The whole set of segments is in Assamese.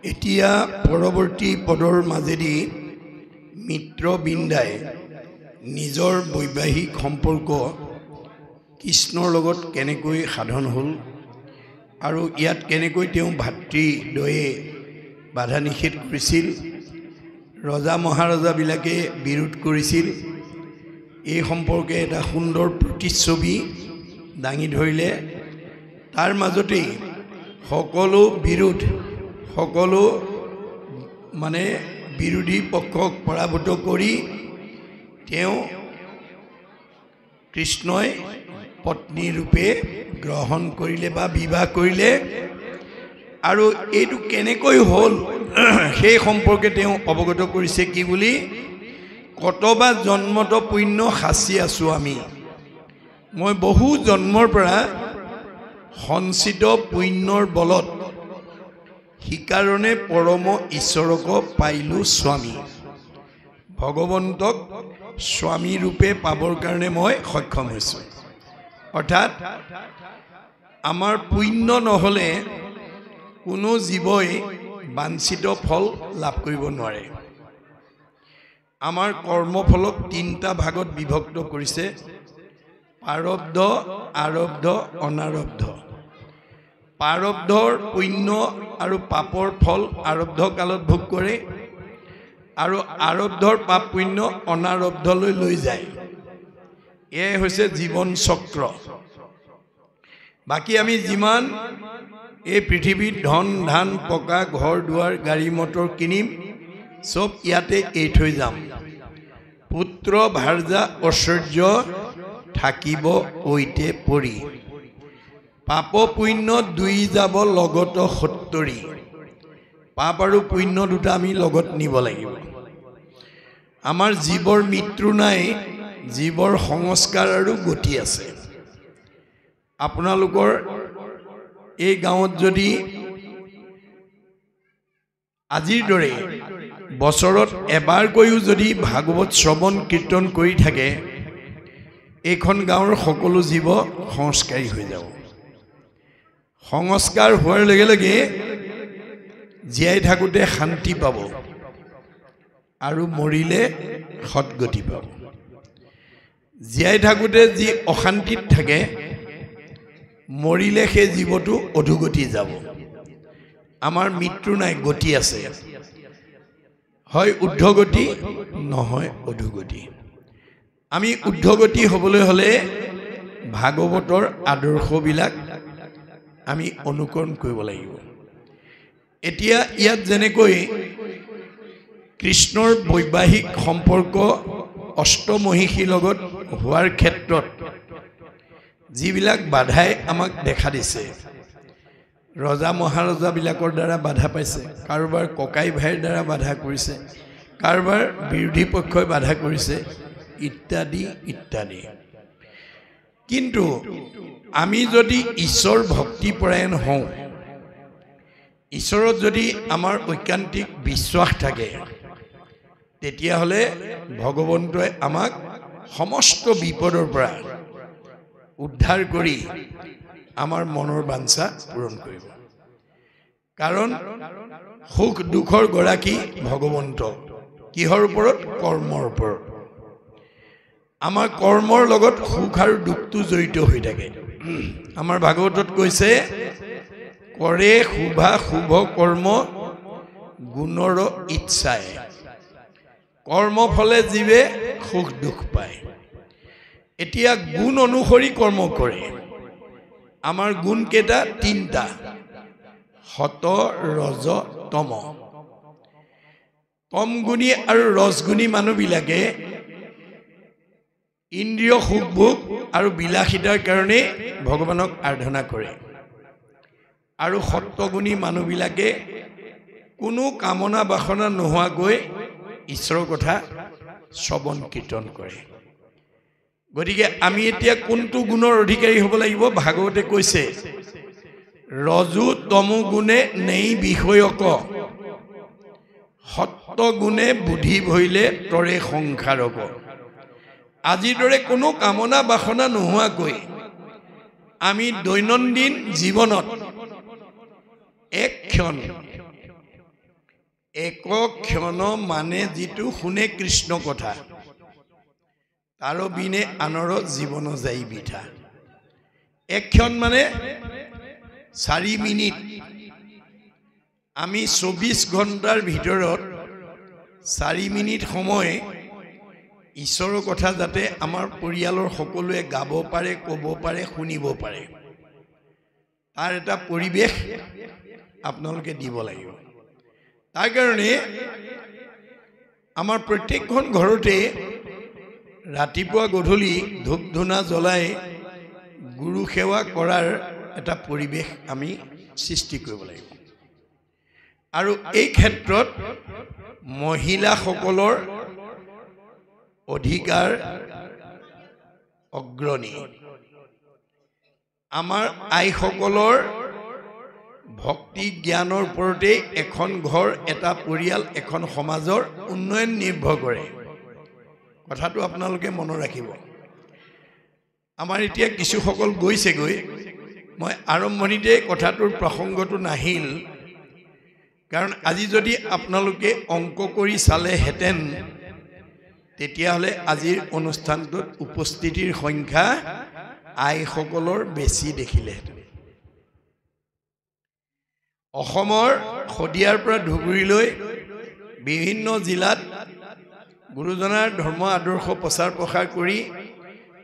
এতিয়া পৰৱৰ্তী পদৰ মাজেদি মিত্ৰবৃন্দাই নিজৰ বৈবাহিক সম্পৰ্ক কৃষ্ণৰ লগত কেনেকৈ সাধন হ'ল আৰু ইয়াত কেনেকৈ তেওঁ ভাতৃদ্বয়ে বাধা নিষেধ কৰিছিল, ৰজা মহাৰজাবিলাকে বিৰোধ কৰিছিল, এই সম্পৰ্কে এটা সুন্দৰ প্ৰতিচ্ছবি দাঙি ধৰিলে। তাৰ মাজতেই সকলো বিৰোধ, সকলো বিৰোধী পক্ষক পৰাভূত কৰি তেওঁ কৃষ্ণই পত্নী ৰূপে গ্ৰহণ কৰিলে বা বিবাহ কৰিলে। আৰু এইটো কেনেকৈ হ'ল সেই সম্পৰ্কে তেওঁ অৱগত কৰিছে কি বুলি, কতবা জন্মত পুণ্য সাঁচি আছোঁ আমি, মই বহু জন্মৰ পৰা সঞ্চিত পুণ্যৰ বলত সিকাৰণে পৰম ঈশ্বৰক পাইলোঁ স্বামী, ভগৱন্তক স্বামী ৰূপে পাবৰ কাৰণে মই সক্ষম হৈছোঁ। অৰ্থাৎ আমাৰ পুণ্য নহ'লে কোনো জীৱই বাঞ্ছিত ফল লাভ কৰিব নোৱাৰে। আমাৰ কৰ্মফলক তিনিটা ভাগত বিভক্ত কৰিছে, প্ৰাৰব্ধ, আৰব্ধ, অনাৰব্ধ। প্ৰাৰব্ধৰ পুণ্য আৰু পাপৰ ফল আৰব্ধ কালত ভোগ কৰে আৰু আৰব্ধৰ পাপ পুণ্য অনাৰব্ধলৈ লৈ যায়। এয়াই হৈছে জীৱন চক্ৰ। বাকী আমি যিমান এই পৃথিৱীত ধন ধান পকা ঘৰ দুৱাৰ গাড়ী মটৰ কিনিম, চব ইয়াতে এৰি থৈ যাম। পুত্ৰ ভাৰ্যা ঐশ্বৰ্য থাকিব ঐতে পৰি, পাপ পুণ্য দুই যাব লগত সত্তৰি। পাপ আৰু পুণ্য দুটা আমি লগত নিব লাগিব। আমাৰ জীৱৰ মৃত্যু নাই, জীৱৰ সংস্কাৰ আৰু গতি আছে। আপোনালোকৰ এই গাঁৱত যদি আজিৰ দৰে বছৰত এবাৰকৈও যদি ভাগৱত শ্ৰৱণ কীৰ্তন কৰি থাকে, এইখন গাঁৱৰ সকলো জীৱ সংস্কাৰী হৈ যাব। সংস্কাৰ হোৱাৰ লগে লগে জীয়াই থাকোঁতে শান্তি পাব আৰু মৰিলে সৎগতি পাব। জীয়াই থাকোঁতে যি অশান্তিত থাকে, মৰিলে সেই জীৱটো অধোগতি যাব। আমাৰ মৃত্যু নাই, গতি আছে, হয় ঊৰ্ধ্বগতি নহয় অধোগতি। আমি ঊৰ্ধ্বগতি হ'বলৈ হ'লে ভাগৱতৰ আদৰ্শবিলাক আমি অনুকৰণ কৰিব লাগিব। এতিয়া ইয়াত যেনেকৈ কৃষ্ণৰ বৈবাহিক সম্পৰ্ক অষ্টমহিষীৰ লগত হোৱাৰ ক্ষেত্ৰত যিবিলাক বাধাই আমাক দেখা দিছে, ৰজা মহাৰজাবিলাকৰ দ্বাৰা বাধা পাইছে, কাৰোবাৰ ককাই ভাইৰ দ্বাৰা বাধা কৰিছে, কাৰোবাৰ বিৰোধী পক্ষই বাধা কৰিছে, ইত্যাদি ইত্যাদি। কিন্তু আমি যদি ঈশ্বৰ ভক্তিপৰায়ণ হওঁ, ঈশ্বৰত যদি আমাৰ ঐকান্তিক বিশ্বাস থাকে, তেতিয়াহ'লে ভগৱন্তই আমাক সমস্ত বিপদৰ পৰা উদ্ধাৰ কৰি আমাৰ মনৰ বাঞ্ছা পূৰণ কৰিব। কাৰণ সুখ দুখৰ গৰাকী ভগৱন্ত। কিহৰ ওপৰত? কৰ্মৰ ওপৰত। আমাৰ কৰ্মৰ লগত সুখ আৰু দুখটো জড়িত হৈ থাকে। আমাৰ ভাগৱতত কৈছে, কৰে শুভা শুভ কৰ্ম গুণৰ ইচ্ছাই, কৰ্মফলে জীৱে সুখ দুখ পায়। এতিয়া গুণ অনুসৰি কৰ্ম কৰে। আমাৰ গুণ কেইটা? তিনিটা, সত ৰজ তম। তমগুণী আৰু ৰজগুণী মানুহবিলাকে ইন্দ্ৰিয় সুখভোগ আৰু বিলাসিতাৰ কাৰণে ভগৱানক আৰাধনা কৰে। আৰু সত্যগুণী মানুহবিলাকে কোনো কামনা বাসনা নোহোৱাকৈ ঈশ্বৰৰ কথা শ্ৰৱণ কীৰ্তন কৰে। গতিকে আমি এতিয়া কোনটো গুণৰ অধিকাৰী হ'ব লাগিব? ভাগৱতে কৈছে, ৰজু তমু গুণে নেই বিষয়ক, সত্য গুণে বুদ্ধি ভৰিলে তৰে সংসাৰক। আজিৰ দৰে কোনো কামনা বাসনা নোহোৱাকৈ আমি দৈনন্দিন জীৱনত এক ক্ষণ এক ক্ষণ মানে যিটো শুনে কৃষ্ণ কথা তাৰ বিনে আনৰ জীৱন যাই বিঠা এক ক্ষণ মানে 4 মিনিট আমি 24 ঘণ্টাৰ ভিতৰত 4 মিনিট সময় ঈশ্বৰৰ কথা যাতে আমাৰ পৰিয়ালৰ সকলোৱে গাব পাৰে ক'ব পাৰে শুনিব পাৰে তাৰ এটা পৰিবেশ আপোনালোকে দিব লাগিব তাৰ কাৰণে আমাৰ প্ৰত্যেকখন ঘৰতে ৰাতিপুৱা গধূলি ধূপ ধূনা জ্বলাই গুৰু সেৱা কৰাৰ এটা পৰিবেশ আমি সৃষ্টি কৰিব লাগিব আৰু এই ক্ষেত্ৰত মহিলাসকলৰ অধিকাৰ অগ্ৰণী আমাৰ আইসকলৰ ভক্তি জ্ঞানৰ ওপৰতে এখন ঘৰ এটা পৰিয়াল এখন সমাজৰ উন্নয়ন নিৰ্ভৰ কৰে কথাটো আপোনালোকে মনত ৰাখিব আমাৰ এতিয়া কিছুসকল গৈছেগৈ মই আৰম্ভণিতে কথাটোৰ প্ৰসংগটো নাহিল কাৰণ আজি যদি আপোনালোকে অংক কৰি চালেহেঁতেন তেতিয়াহ'লে আজিৰ অনুষ্ঠানটোত উপস্থিতিৰ সংখ্যা আইসকলৰ বেছি দেখিলেহেঁতেন অসমৰ শদিয়াৰ পৰা ধুবুৰীলৈ বিভিন্ন জিলাত গুৰুজনাৰ ধৰ্ম আদৰ্শ প্ৰচাৰ প্ৰসাৰ কৰি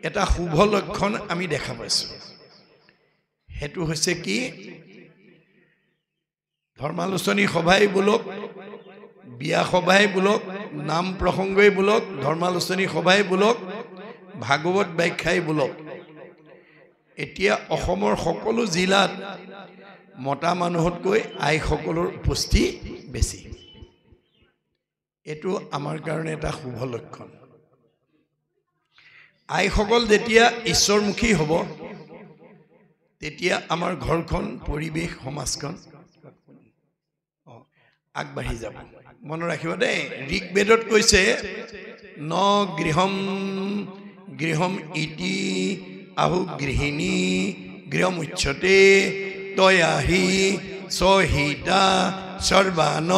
এটা শুভ লক্ষণ আমি দেখা পাইছোঁ হেতু হৈছে কি ধৰ্মালোচনী সভাই বোলক বিয়া সভাই বোলক নাম প্ৰসংগই বোলক ধৰ্মালোচনী সভাই বোলক ভাগৱত ব্যাখ্যাই বোলক এতিয়া অসমৰ সকলো জিলাত মতা মানুহতকৈ আইসকলৰ উপস্থিতি বেছি এটো আমাৰ কাৰণে এটা শুভ লক্ষণ আইসকল যেতিয়া ঈশ্বৰমুখী হ'ব তেতিয়া আমাৰ ঘৰখন পৰিবেশ সমাজখন আগবাঢ়ি যাব মনত ৰাখিব দেই ঋকবেদত কৈছে ন গৃহম ইতি আহু গৃহিণী গৃহমুচ্যতে তয়াহি সহিতা সৰ্বান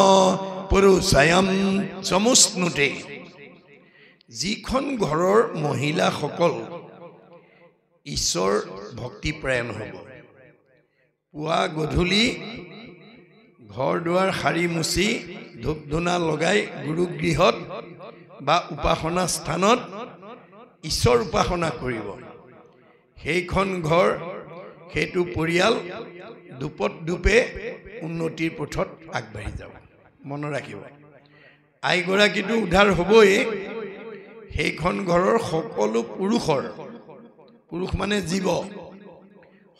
পুৰুষায়ম সমুষ্ণুতে যিখন ঘৰৰ মহিলাসকল ঈশ্বৰ ভক্তিপৰায়ণ হ'ব পুৱা গধূলি ঘৰ দুৱাৰ সাৰি মুচি ধূপ ধূনা লগাই গুৰুগৃহত বা উপাসনা স্থানত ঈশ্বৰ উপাসনা কৰিব সেইখন ঘৰ সেইটো পৰিয়াল দুপত দুপে উন্নতিৰ পথত আগবাঢ়ি যাব মনত ৰাখিব আইগৰাকীটো উদ্ধাৰ হ'বই সেইখন ঘৰৰ সকলো পুৰুষ মানে জীৱ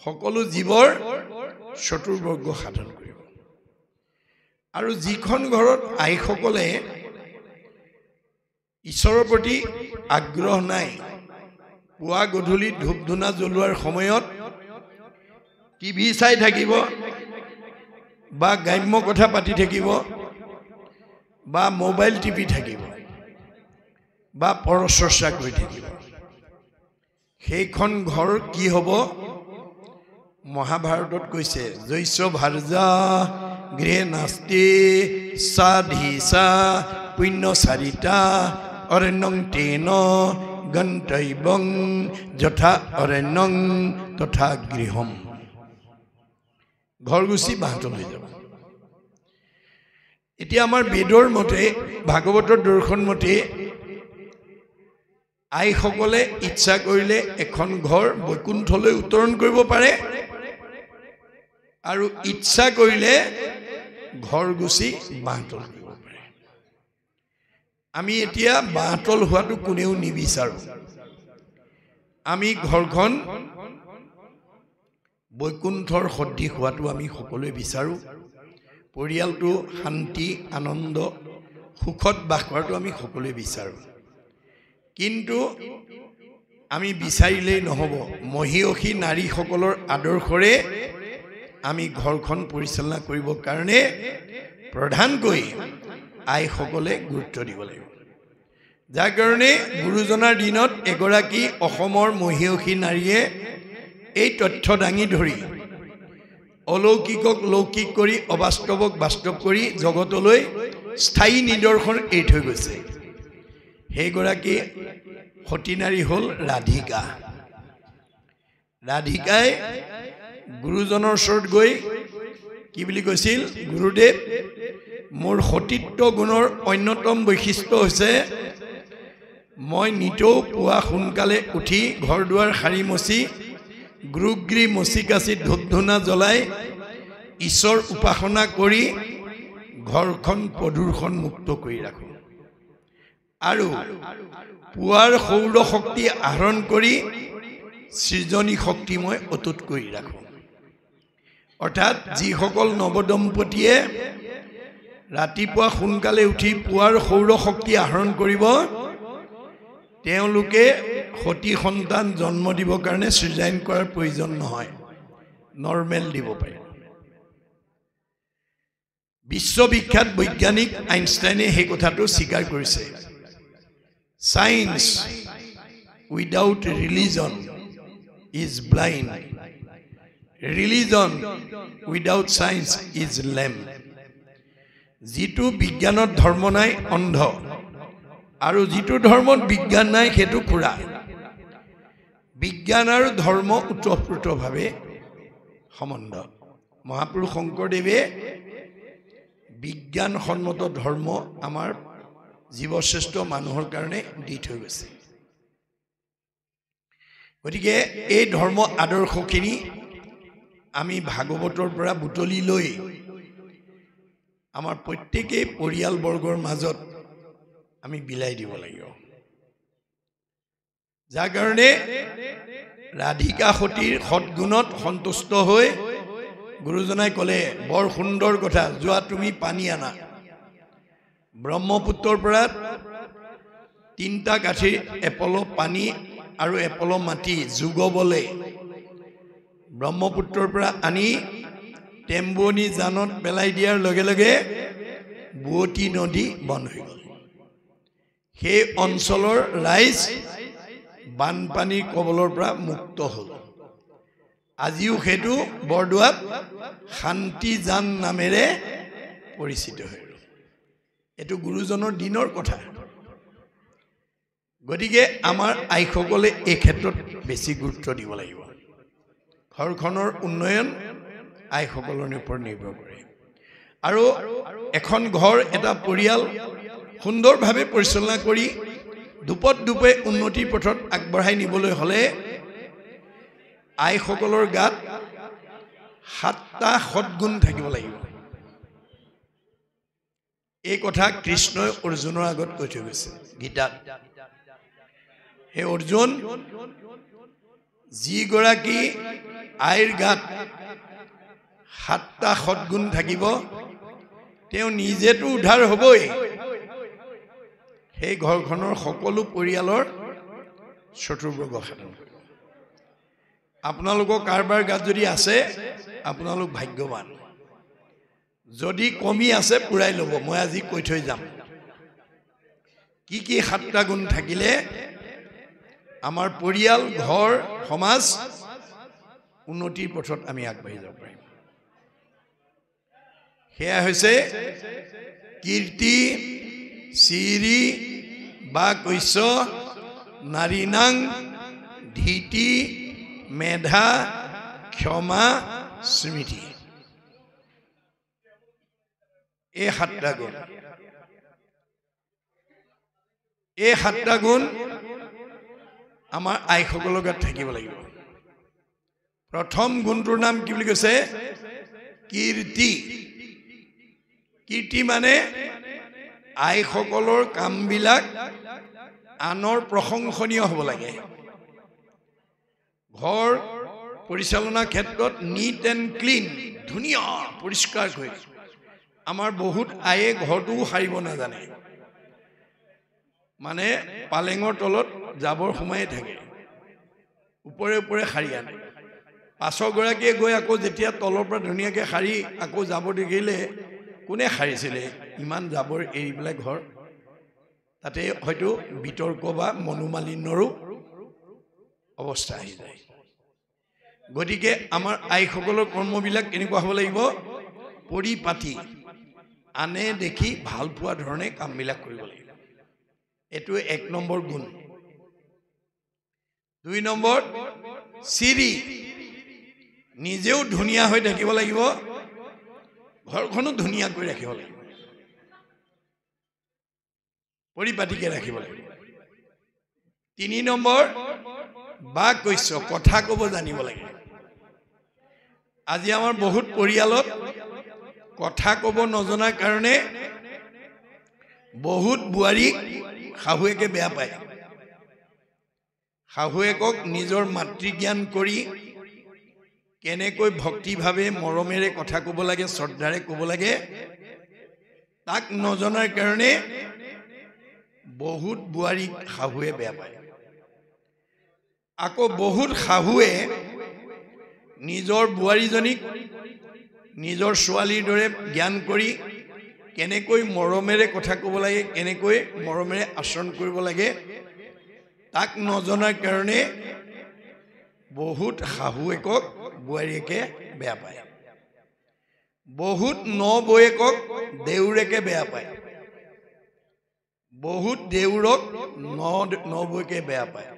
সকলো জীৱৰ চতুৰ্বৰ্গ সাধন কৰিব আৰু যিখন ঘৰত আইসকলে ঈশ্বৰৰ প্ৰতি আগ্ৰহ নাই পুৱা গধূলি ধূপ ধূনা জ্বলোৱাৰ সময়ত টিভি চাই থাকিব বা গ্ৰাম্য কথা পাতি থাকিব বা মোবাইল টিপি থাকিব বা পৰচৰ্চা কৰি থাকিব সেইখন ঘৰ কি হ'ব মহাভাৰতত কৈছে জৈস্য ভাৰ্যা গৃহে নাস্তি সাধিসা পুণ্যচাৰিতা অৰণ্যং তেন গন্তব্যং যথা অৰণ্যং তথা গৃহম ঘৰ গুচি বাহঁত লৈ যাব এতিয়া আমাৰ বেদৰ মতে ভাগৱতৰ দৰ্শন মতে আইসকলে ইচ্ছা কৰিলে এখন ঘৰ বৈকুণ্ঠলৈ উত্তৰণ কৰিব পাৰে আৰু ইচ্ছা কৰিলে ঘৰ গুচি বাহঁতল কৰিব পাৰে আমি এতিয়া বাহঁতল হোৱাটো কোনেও নিবিচাৰোঁ আমি ঘৰখন বৈকুণ্ঠৰ সদৃশ হোৱাটো আমি সকলোৱে বিচাৰোঁ পৰিয়ালটো শান্তি আনন্দ সুখত বাস কৰাটো আমি সকলোৱে বিচাৰোঁ কিন্তু আমি বিচাৰিলেই নহ'ব মহিয়সী নাৰীসকলৰ আদৰ্শৰে আমি ঘৰখন পৰিচালনা কৰিবৰ কাৰণে প্ৰধানকৈ আইসকলে গুৰুত্ব দিব লাগিব যাৰ কাৰণে গুৰুজনাৰ দিনত এগৰাকী অসমৰ মহিয়সী নাৰীয়ে এই তথ্য দাঙি ধৰি অলৌকিকক লৌকিক কৰি অবাস্তৱক বাস্তৱ কৰি জগতলৈ স্থায়ী নিদৰ্শন এৰি থৈ গৈছে সেইগৰাকী সতী নাৰী হ'ল ৰাধিকা ৰাধিকাই গুৰুজনৰ ওচৰত গৈ কি বুলি কৈছিল গুৰুদেৱ মোৰ সতীত্ব গুণৰ অন্যতম বৈশিষ্ট্য হৈছে মই নিতৌ পুৱা সোনকালে উঠি ঘৰ দুৱাৰ সাৰি মচি গ্ৰুগৃহ মচি কাচি ধূপ ধূনা জ্বলাই ঈশ্বৰ উপাসনা কৰি ঘৰখন প্ৰদূষণ মুক্ত কৰি ৰাখোঁ আৰু পুৱাৰ সৌৰ শক্তি আহৰণ কৰি সৃজনী শক্তি মই অটুট কৰি ৰাখোঁ অৰ্থাৎ যিসকল নৱদম্পতীয়ে ৰাতিপুৱা সোনকালে উঠি পুৱাৰ সৌৰ শক্তি আহৰণ কৰিব তেওঁলোকে সতী সন্তান জন্ম দিবৰ কাৰণে সৃজন কৰাৰ প্ৰয়োজন নহয় নৰ্মেল দিব পাৰে বিশ্ববিখ্যাত বৈজ্ঞানিক আইনষ্টাইনে সেই কথাটো স্বীকাৰ কৰিছে science without religion is blind religion without science is লেম যিটো বিজ্ঞানত ধৰ্ম নাই অন্ধ আৰু যিটো ধৰ্মত বিজ্ঞান নাই সেইটো পুৰা বিজ্ঞান আৰু ধৰ্ম ওতঃপ্ৰোতভাৱে সম্বন্ধ মহাপুৰুষ শংকৰদেৱে বিজ্ঞানসন্মত ধৰ্ম আমাৰ জীৱশ্ৰেষ্ঠ মানুহৰ কাৰণে দি থৈ গৈছে গতিকে এই ধৰ্ম আদৰ্শখিনি আমি ভাগৱতৰ পৰা বুটলি লৈ আমাৰ প্ৰত্যেকেই পৰিয়ালবৰ্গৰ মাজত আমি বিলাই দিব লাগিব যাৰ কাৰণে ৰাধিকা সতীৰ সৎগুণত সন্তুষ্ট হৈ গুৰুজনাই ক'লে বৰ সুন্দৰ কথা যোৱা তুমি পানী আনা ব্ৰহ্মপুত্ৰৰ পৰা 3টা কাঠিৰ এপল পানী আৰু এপল মাটি যোগবলে ব্ৰহ্মপুত্ৰৰ পৰা আনি টেম্বুৱনী জানত পেলাই দিয়াৰ লগে লগে বুৱতী নদী বন্ধ হৈ গ'ল সেই অঞ্চলৰ ৰাইজ বানপানীৰ কবলৰ পৰা মুক্ত হ'ল আজিও সেইটো বৰদোৱাত শান্তি জান নামেৰে পৰিচিত হৈ ৰ'ল এইটো গুৰুজনৰ দিনৰ কথা গতিকে আমাৰ আইসকলে এই ক্ষেত্ৰত বেছি গুৰুত্ব দিব লাগিব ঘৰখনৰ উন্নয়ন আইসকলৰ ওপৰত নিৰ্ভৰ কৰে আৰু এখন ঘৰ এটা পৰিয়াল সুন্দৰভাৱে পৰিচালনা কৰি দুপে উন্নতিৰ পথত আগবঢ়াই নিবলৈ হ'লে আইসকলৰ গাত 7টা সৎগুণ থাকিব লাগিব এই কথা কৃষ্ণই অৰ্জুনৰ আগত কৈ থৈ গৈছে গীতাত হে অৰ্জুন যিগৰাকী আইৰ গাত 7টা সৎগুণ থাকিব তেওঁ নিজেতো উদ্ধাৰ হ'বই সেই ঘৰখনৰ সকলো পৰিয়ালৰ চতুৰ্বৰ্গ সাধন কৰিব আপোনালোকৰ কাৰোবাৰ গাত যদি আছে আপোনালোক ভাগ্যৱান যদি কমি আছে পুৰাই ল'ব মই আজি কৈ থৈ যাম কি 7টা গুণ থাকিলে আমাৰ পৰিয়াল ঘৰ সমাজ উন্নতিৰ পথত আমি আগবাঢ়ি যাব পাৰিম সেয়া হৈছে কীৰ্তি চিৰি বা কৈছ নাৰীনাং ধীতি মেধা ক্ষমা স্মৃতি এই 7টা গুণ এই 7টা গুণ আমাৰ আইসকলৰ গাত থাকিব লাগিব প্ৰথম গুণটোৰ নাম কি বুলি কৈছে কীৰ্তি কীৰ্তি মানে আইসকলৰ কামবিলাক আনৰ প্ৰশংসনীয় হ'ব লাগে ঘৰ পৰিচালনা ক্ষেত্ৰত নিট এণ্ড ক্লিন ধুনীয়া পৰিষ্কাৰ কৰি আমাৰ বহুত আয়ে ঘৰটো সাৰিব নাজানে মানে পালেঙৰ তলত জাবৰ সোমাই থাকে ওপৰে ওপৰে সাৰি আনে পাছৰগৰাকীয়ে গৈ আকৌ যেতিয়া তলৰ পৰা ধুনীয়াকৈ সাৰি আকৌ জাবৰ দেখিলে কোনে সাৰিছিলে ইমান জাবৰ এৰি পেলাই ঘৰ তাতে হয়তো বিতৰ্ক বা মনোমালিন্যৰো অৱস্থা আহি যায় গতিকে আমাৰ আইসকলৰ কৰ্মবিলাক কেনেকুৱা হ'ব লাগিব পৰিপাটি আনে দেখি ভাল পোৱা ধৰণে কামবিলাক কৰিব লাগিব এটো এক নম্বৰ গুণ 2 নম্বৰ চিৰি নিজেও ধুনিয়া হৈ থাকিব লাগিব ঘৰখনো ধুনিয়া কৰি ৰাখিব লাগিব পৰিপাটিকে ৰাখিব লাগিব 3 নম্বৰ বা কৈছ কথা ক'ব জানিব লাগে আজি আমাৰ বহুত পৰিয়ালত কথা ক'ব নজনাৰ কাৰণে বহুত বুৱাৰী শাহুৱেকে বেয়া পায় শাহুৱেকক নিজৰ মাতৃ জ্ঞান কৰি কেনেকৈ ভক্তিভাৱে মৰমেৰে কথা ক'ব লাগে শ্ৰদ্ধাৰে ক'ব লাগে তাক নজনাৰ কাৰণে বহুত বুৱাৰী শাহুৱে বেয়া পায় আকৌ বহুত শাহুৱে নিজৰ বুৱাৰীজনীক নিজৰ ছোৱালীৰ দৰে জ্ঞান কৰি কেনেকৈ মৰমেৰে কথা ক'ব লাগে কেনেকৈ মৰমেৰে আচৰণ কৰিব লাগে তাক নজনাৰ কাৰণে বহুত শাহুৱেকক বুৱাৰীকে বেয়া পায় বহুত নবৌয়েকক দেউৰেকে বেয়া পায় বহুত দেউৰক নবৌয়েকে বেয়া পায়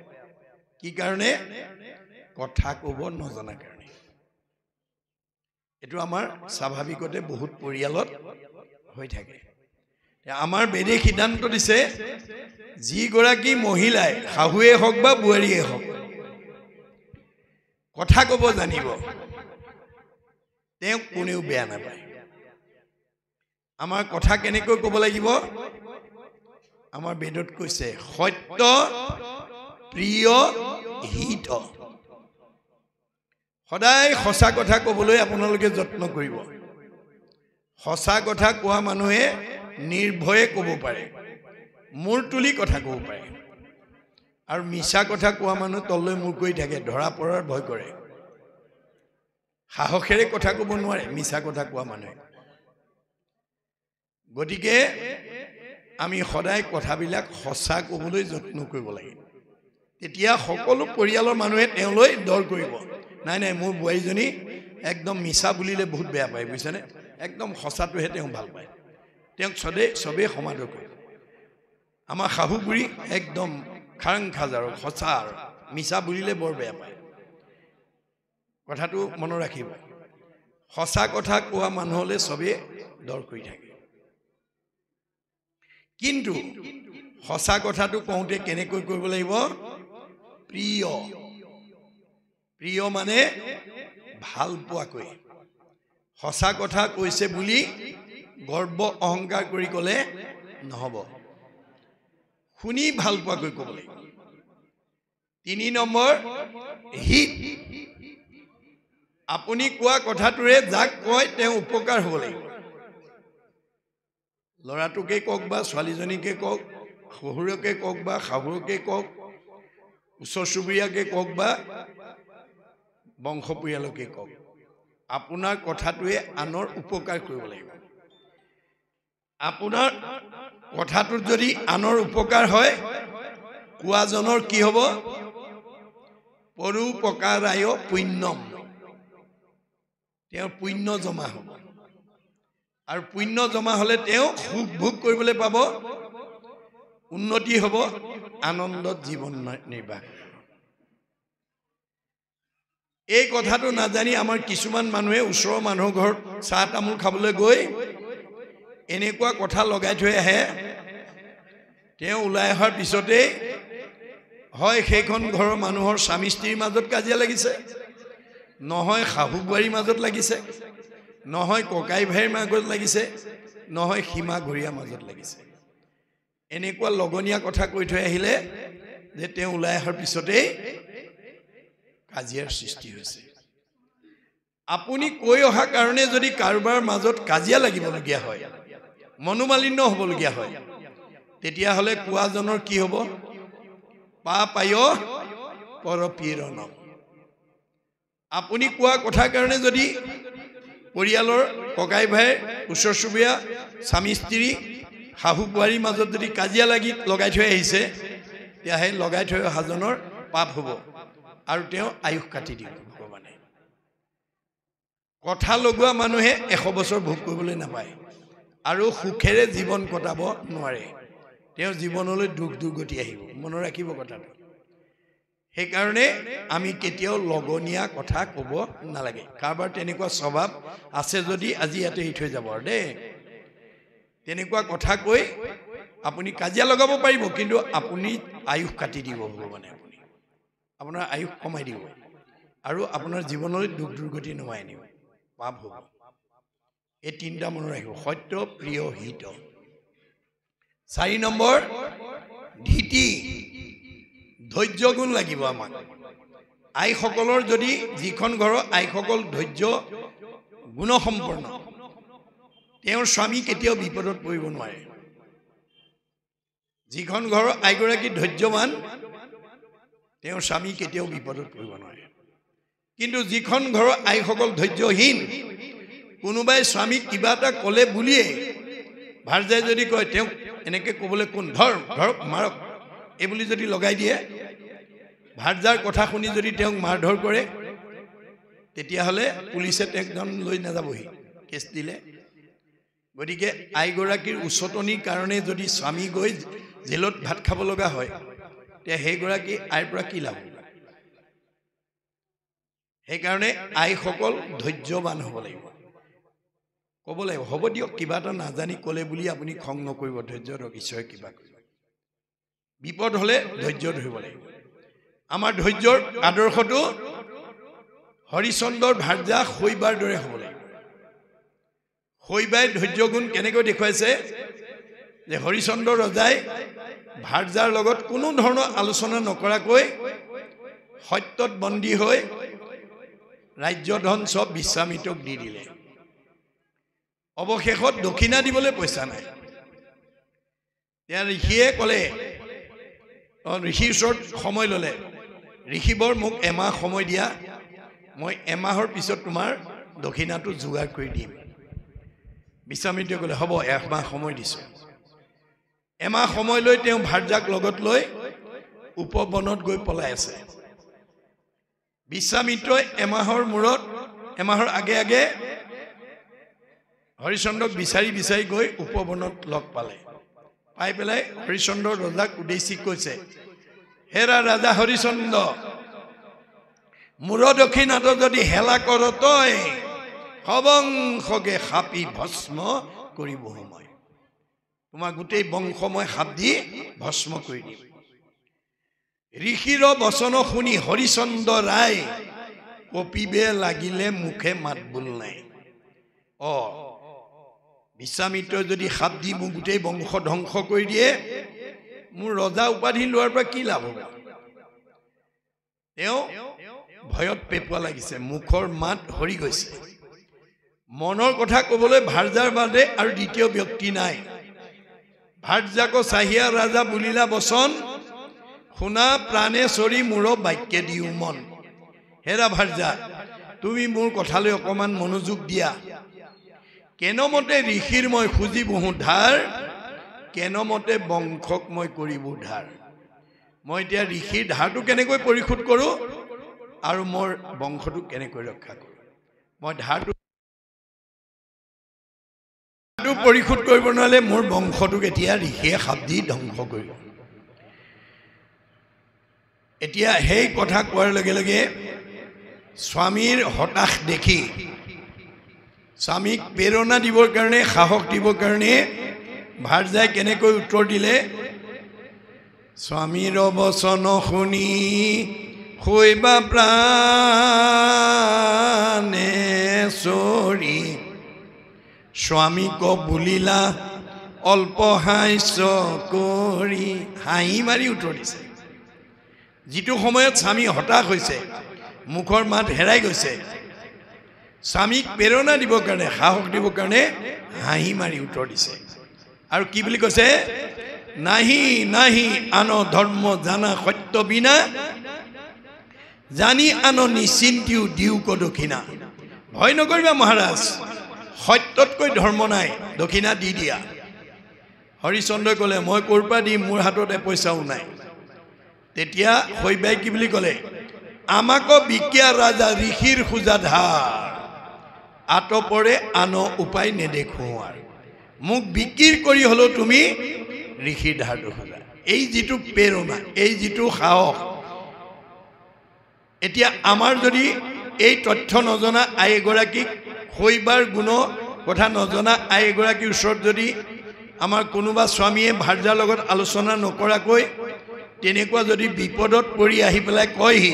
কি কাৰণে কথা ক'ব নজনাৰ কাৰণে এটো আমাৰ স্বাভাৱিকতে বহুত পৰিয়ালত হৈ থাকে আমাৰ বেদে সিদ্ধান্ত দিছে যি গৰাকী মহিলাই শাহুৱে হওক বা বুৱাৰীয়ে হওক কথা ক'ব জানিব তেওঁ কোনেও বেয়া নাপায় আমাৰ কথা কেনেকৈ ক'ব লাগিব আমাৰ বেদত কৈছে সত্য প্ৰিয় হিত সদায় সঁচা কথা ক'বলৈ আপোনালোকে যত্ন কৰিব সঁচা কথা কোৱা মানুহে নিৰ্ভয়ে ক'ব পাৰে মূৰ তুলি কথা ক'ব পাৰে আৰু মিছা কথা কোৱা মানুহ তললৈ মূৰ কৰি থাকে ধৰা পৰাৰ ভয় কৰে সাহসেৰে কথা ক'ব নোৱাৰে মিছা কথা কোৱা মানুহে গতিকে আমি সদায় কথাবিলাক সঁচা ক'বলৈ যত্ন কৰিব লাগে তেতিয়া সকলো পৰিয়ালৰ মানুহে তেওঁলৈ দৰ কৰিব নাই নাই মোৰ বুৱাৰীজনী একদম মিছা বুলিলে বহুত বেয়া পায় বুজিছেনে একদম সঁচাটোহে তেওঁ ভাল পায় তেওঁক চবেই সমাদৰ কৰে আমাৰ শাহু বুঢ়ী একদম খাৰাং খাজাৰ সঁচা আৰু মিছা বুলিলে বৰ বেয়া পায় কথাটো মনত ৰাখিব সঁচা কথা কোৱা মানুহলৈ চবেই দৰ কৰি থাকে কিন্তু সঁচা কথাটো কওঁতে কেনেকৈ কৰিব লাগিব প্ৰিয় প্ৰিয় মানে ভাল পোৱাকৈ সঁচা কথা কৈছে বুলি গৰ্ব অহংকাৰ কৰি ক'লে নহ'ব শুনি ভাল পোৱাকৈ ক'ব লাগিব 3 নম্বৰ হিত আপুনি কোৱা কথাটোৰে যাক কয় তেওঁ উপকাৰ হ'ব লাগিব ল'ৰাটোকে কওক বা ছোৱালীজনীকে কওক শহুৰকে কওক বা শাহুৰকে কওক ওচৰ চুবুৰীয়াকে কওক বা বংশ পৰিয়ালকে কওক আপোনাৰ কথাটোৱে আনৰ উপকাৰ কৰিব লাগিব আপোনাৰ কথাটোত যদি আনৰ উপকাৰ হয় কোৱাজনৰ কি হ'ব পৰোপকাৰায় পুণ্যম তেওঁৰ পুণ্য জমা হ'ব আৰু পুণ্য জমা হ'লে তেওঁ সুখ ভোগ কৰিবলৈ পাব উন্নতি হ'ব আনন্দত জীৱন নিৰ্বাহ এই কথাটো নাজানি আমাৰ কিছুমান মানুহে ওচৰৰ মানুহৰ ঘৰত চাহ তামোল খাবলৈ গৈ এনেকুৱা কথা লগাই থৈ আহে তেওঁ ওলাই অহাৰ পিছতে হয় সেইখন ঘৰৰ মানুহৰ স্বামী স্ত্ৰীৰ মাজত কাজিয়া লাগিছে নহয় শাহু বোৱাৰীৰ মাজত লাগিছে নহয় ককাই ভাইৰ মাজত লাগিছে নহয় সীমা ঘৰীয়াৰ মাজত লাগিছে এনেকুৱা লগনীয়া কথা কৈ থৈ আহিলে যে তেওঁ ওলাই অহাৰ পিছতে কাজিয়াৰ সৃষ্টি হৈছে আপুনি কৈ অহা কাৰণে যদি কাৰোবাৰ মাজত কাজিয়া লাগিবলগীয়া হয় মনোমালিন্য হ'বলগীয়া হয় তেতিয়াহ'লে কোৱাজনৰ কি হ'ব পাপায় পৰপীড়ন আপুনি কোৱা কথাৰ কাৰণে যদি পৰিয়ালৰ ককাই ভাই ওচৰ চুবুৰীয়া স্বামী স্ত্ৰী শাহু বোৱাৰীৰ মাজত যদি কাজিয়া লগাই থৈ আহিছে তেতিয়া সেই লগাই থৈ অহাজনৰ পাপ হ'ব আৰু তেওঁ আয়ুস কাটি দিব ভগৱানে কথা লগোৱা মানুহে 100 বছৰ ভোগ কৰিবলৈ নাপায় আৰু সুখেৰে জীৱন কটাব নোৱাৰে তেওঁৰ জীৱনলৈ দুখ দুৰ্গতি আহিব মনত ৰাখিব কথাটো সেইকাৰণে আমি কেতিয়াও লগনীয়া কথা ক'ব নালাগে কাৰোবাৰ তেনেকুৱা স্বভাৱ আছে যদি আজি ইয়াতে এৰি থৈ যাব আৰু দেই তেনেকুৱা কথা কৈ আপুনি কাজিয়া লগাব পাৰিব কিন্তু আপুনি আয়ুস কাটি দিব ভগৱানে আপুনি আপোনাৰ আয়ুস কমাই দিব আৰু আপোনাৰ জীৱনলৈ দুখ দুৰ্গতি নমাই আনিব পাপ হ'ব এই তিনিটা মনত ৰাখিব সত্য প্ৰিয় হিত 4 নম্বৰ ধীতি ধৈৰ্য গুণ লাগিব আমাক আইসকলৰ যদি যিখন ঘৰৰ আইসকল ধৈৰ্য গুণসম্পন্ন তেওঁৰ স্বামী কেতিয়াও বিপদত পৰিব নোৱাৰে যিখন ঘৰৰ আইগৰাকী ধৈৰ্যৱান তেওঁৰ স্বামী কেতিয়াও বিপদত পৰিব নোৱাৰে কিন্তু যিখন ঘৰৰ আইসকল ধৈৰ্যহীন কোনোবাই স্বামীক কিবা এটা ক'লে বুলিয়ে ভাৰ্যাই যদি কয় তেওঁক এনেকৈ ক'বলৈ কোন ধৰক মাৰক এই বুলি যদি লগাই দিয়ে ভাৰ্যাৰ কথা শুনি যদি তেওঁক মাৰধৰ কৰে তেতিয়াহ'লে পুলিচে তেওঁক লৈ নাযাবহি কেছ দিলে গতিকে আইগৰাকীৰ উচতনিৰ কাৰণে যদি স্বামী গৈ জেলত ভাত খাব লগা হয় তেতিয়া সেইগৰাকী আইৰ পৰা কি লাভ সেইকাৰণে আইসকল ধৈৰ্যৱান হ'ব লাগিব ক'ব লাগিব হ'ব দিয়ক কিবা এটা নাজানি ক'লে বুলি আপুনি খং নকৰিব ধৈৰ্য ধৰক ঈশ্বৰে কিবা কৰিব বিপদ হ'লে ধৈৰ্য ধৰিব লাগিব আমাৰ ধৈৰ্যৰ আদৰ্শটো হৰিচন্দ্ৰৰ ভাৰ্যা শৈবাৰ দৰে হ'ব লাগিব শৈবাই ধৈৰ্য গুণ কেনেকৈ দেখুৱাইছে যে হৰিচন্দ্ৰ ৰজাই ভাৰ্যাৰ লগত কোনো ধৰণৰ আলোচনা নকৰাকৈ সত্যত বন্দী হৈ ৰাজ্য ধন চব বিশ্বামিত্ৰক দি দিলে অৱশেষত দক্ষিণা দিবলৈ পইচা নাই তেওঁ ঋষিয়ে ক'লে ঋষিৰ ওচৰত সময় ল'লে ঋষিবৰ মোক এমাহ সময় দিয়া মই এমাহৰ পিছত তোমাৰ দক্ষিণাটো যোগাৰ কৰি দিম বিশ্বামিত্ৰই ক'লে হ'ব এমাহ সময় দিছোঁ এমাহ সময় লৈ তেওঁ ভাৰ্যাক লগত লৈ উপবনত গৈ পলাই আছে বিশ্বামিত্ৰই এমাহৰ আগে আগে হৰিচন্দ্ৰক বিচাৰি গৈ উপবনত লগ পালে পাই পেলাই হৰিচন্দ্ৰ ৰজাক উদ্দেশ্যি কৈছে হেৰা ৰাজা হৰিচন্দ্ৰ মূৰ দক্ষিণাটো যদি হেলা কৰ তই সবংশকে সাপি ভস্ম কৰিব সময় তোমাৰ গোটেই বংশ মই সাপ দি ভস্ম কৰি দিম ঋষিৰ বচন শুনি হৰিচন্দ্ৰ ৰায় কপিবে লাগিলে মুখে মাত বোল নাই বিশ্বামিত্ৰই যদি সাপ দি মোক গোটেই বংশ ধ্বংস কৰি দিয়ে মোৰ ৰজা উপাধি লোৱাৰ পৰা কি লাভ হ'ব তেওঁ ভয়ত পেপুৱা লাগিছে মুখৰ মাত হৰি গৈছে মনৰ কথা ক'বলৈ ভাৰ্যাৰ বাদে আৰু দ্বিতীয় ব্যক্তি নাই ভাৰ্যাকো চাহিয়া ৰাজা বুলিলা বচন শুনা প্ৰাণে চৰি মূৰ বাক্যে দিও মন হেৰা ভাৰ্যা তুমি মোৰ কথালৈ অকণমান মনোযোগ দিয়া কেনমতে ঋষিৰ মই খুজি বহু ধাৰ কেনমতে বংশক মই কৰিব ধাৰ মই এতিয়া ঋষিৰ ধাৰটো কেনেকৈ পৰিশোধ কৰোঁ আৰু মোৰ বংশটো কেনেকৈ ৰক্ষা কৰোঁ মই ধাৰটো পৰিশোধ কৰিব নোৱাৰিলে মোৰ বংশটোক এতিয়া ঋষিয়ে সাপ দি ধ্বংস কৰিব এতিয়া সেই কথা কোৱাৰ লগে লগে স্বামীৰ হতাশ দেখি স্বামীক প্ৰেৰণা দিবৰ কাৰণে সাহস দিবৰ কাৰণে ভাৰ্যাই কেনেকৈ উত্তৰ দিলে স্বামীৰ বচন শুনি শৈবা প্ৰাণে চৰি স্বামীক বুলিলা অল্প হাস্য কৰি হাঁহি মাৰি উত্তৰ দিছে যিটো সময়ত স্বামী হতাশ হৈছে মুখৰ মাত হেৰাই গৈছে স্বামীক প্ৰেৰণা দিবৰ কাৰণে সাহস দিবৰ কাৰণে হাঁহি মাৰি উত্তৰ দিছে আৰু কি বুলি কৈছে নাহি নাহি আন ধৰ্ম জানা সত্য বিনা জানি আন নিশ্চিন্তিও দিওক দক্ষিণা ভয় নকৰিবা মহাৰাজ সত্যতকৈ ধৰ্ম নাই দক্ষিণা দি দিয়া হৰিচন্দ্ৰই ক'লে মই ক'ৰ পৰা দিম মোৰ হাতত পইচাও নাই তেতিয়া শৈবাই কি বুলি ক'লে আমাকো বিজ্ঞা ৰাজা ঋষিৰ খোজা ধাৰ আতপৰে আন উপায় নেদেখোঁ আৰু মোক বিক্ৰী কৰি হ'লেও তুমি ঋষিৰ ধাৰটো খোজা। এই যিটো প্ৰেৰণা, এই যিটো সাহস, এতিয়া আমাৰ যদি এই তথ্য নজনা আই এগৰাকীক শৈবাৰ গুণ কথা নজনা আই এগৰাকীৰ ওচৰত যদি আমাৰ কোনোবা স্বামীয়ে ভাৰ্যাৰ লগত আলোচনা নকৰাকৈ তেনেকুৱা যদি বিপদত পৰি আহি পেলাই কয়হি,